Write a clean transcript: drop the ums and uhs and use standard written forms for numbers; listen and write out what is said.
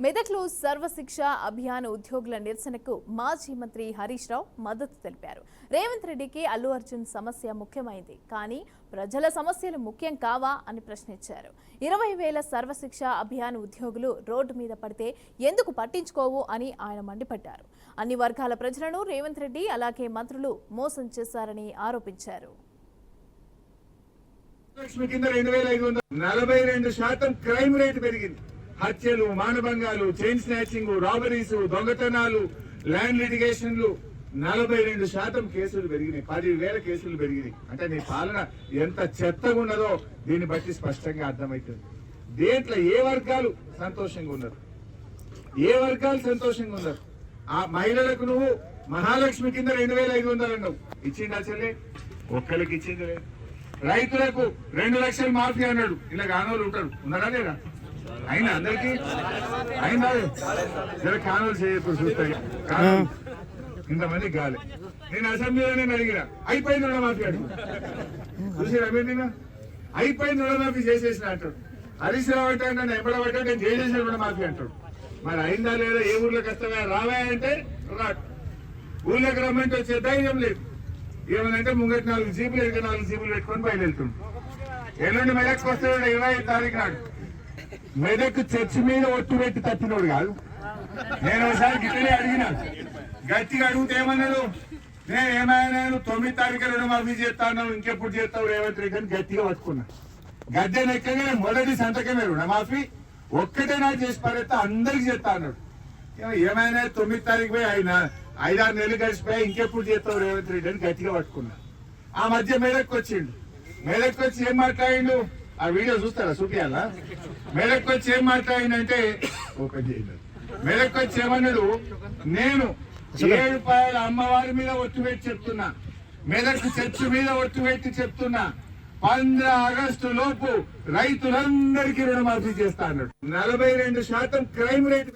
మెదక్లో సర్వశిక్ష అభియాన్ ఉద్యోగుల నిరసనకు మాజీ మంత్రి హరీష్ రావు మద్దతు తెలిపారు. రేవంత్ రెడ్డికి అల్లు అర్జున్ సమస్య ముఖ్యమైంది, కానీ ప్రజల సమస్యలు ముఖ్యం కావా అని ప్రశ్నించారు. 20,000 సర్వశిక్ష అభియాన్ ఉద్యోగులు రోడ్డు మీద పడితే ఎందుకు పట్టించుకోవు అని ఆయన మండిపడ్డారు. అన్ని వర్గాల ప్రజలను రేవంత్ రెడ్డి అలాగే మంత్రులు మోసం చేశారని ఆరోపించారు. 42% క్రైమ్ రేట్ పెరిగింది. హత్యలు, మానభంగాలు, చైన్ స్నాచింగ్, రాబరీస్, దొంగతనాలు, ల్యాండ్ లిటిగేషన్లు 42% కేసులు పెరిగినాయి. 10,000 కేసులు పెరిగినాయి. అంటే నీ పాలన ఎంత చెత్తగా ఉన్నదో దీన్ని బట్టి స్పష్టంగా అర్థమవుతుంది. దేంట్లో ఏ వర్గాలు సంతోషంగా ఉన్నారు, ఏ వర్గాలు సంతోషంగా ఉన్నారు? ఆ మహిళలకు నువ్వు మహాలక్ష్మి కింద 2,500 అన్నావు, ఇచ్చిండా చెల్లె? ఒక్కరికి ఇచ్చింది లేదు. రైతులకు 2 లక్షలు మాఫీ అన్నాడు. ఇలా కానోళ్ళు ఉంటారు, ఉన్నారా లేదా? అయినా అందరికి అయినా జర కానోలు చేయప్పుడు చూస్తాయి. ఇంతమంది గాలి. నేను అసెంబ్లీలో అడిగిన అయిపోయింది రుణమాఫీ అడుగు చూసి రమేనా అయిపోయింది రుణమాఫీ చేసేసిన అంటాడు. హరీష్ రావు అంటే నన్ను ఎంబడబట్టాడు, నేను చేసేసిన రుణమాఫీ అంటాడు. మరి అయిందా లేదా? ఏ ఊర్లోకి వస్తావా రావా అంటే రాడు. ఊర్లోకి రమ్మంటే వచ్చే ధైర్యం లేదు. ఏమనంటే ముంగటి 4 జీపులు 4 జీపులు పెట్టుకొని బయలుదేరుతుంది. ఎల్లుండి మెదక్కి వస్తాడు 25 తారీఖు నాడు. మెదక్ చర్చి మీద ఒట్టు పెట్టి తప్పినోడు కాదు. నేను ఒకసారి గిట్టనే అడిగినా, గట్టిగా అడిగితే ఏమన్నాడు? నేను ఏమైనా 9 తారీఖు రుణమాఫీ చేస్తాను, ఇంకెప్పుడు చేస్తావు రేవంత్ రెడ్డి అని గట్టిగా పట్టుకున్నా. గద్దె ఎక్కగానే మొదటి సంతకమే రుణమాఫీ ఒక్కటే నా చేసి పడేస్తా, అందరికి చేస్తా అన్నాడు. ఏమైనా 9 తారీఖు పోయి ఆయన 5-6 నెలలు గడిచిపోయి ఇంకెప్పుడు చేస్తావు రేవంత్ రెడ్డి అని గట్టిగా పట్టుకున్నా. ఆ మధ్య మెదక్కి వచ్చిండు. మెదక్కి వచ్చి ఏం మాట్లాడిండు? ఆ వీడియో చూస్తారా? చూపియాలా? మెదక్కి వచ్చి ఏం మాట్లాడిందంటే ఓపెన్ చేయలేదు. మెదక్కి వచ్చి ఏమన్నాడు? నేను 7 రూపాయల అమ్మవారి మీద ఒట్టు పెట్టి చెప్తున్నా, మెదక్ చర్చి మీద ఒట్టు పెట్టి చెప్తున్నా, 15 ఆగస్టు లోపు రైతులందరికీ రుణమాఫీ చేస్తా అన్నాడు. 42% క్రైమ్ రేట్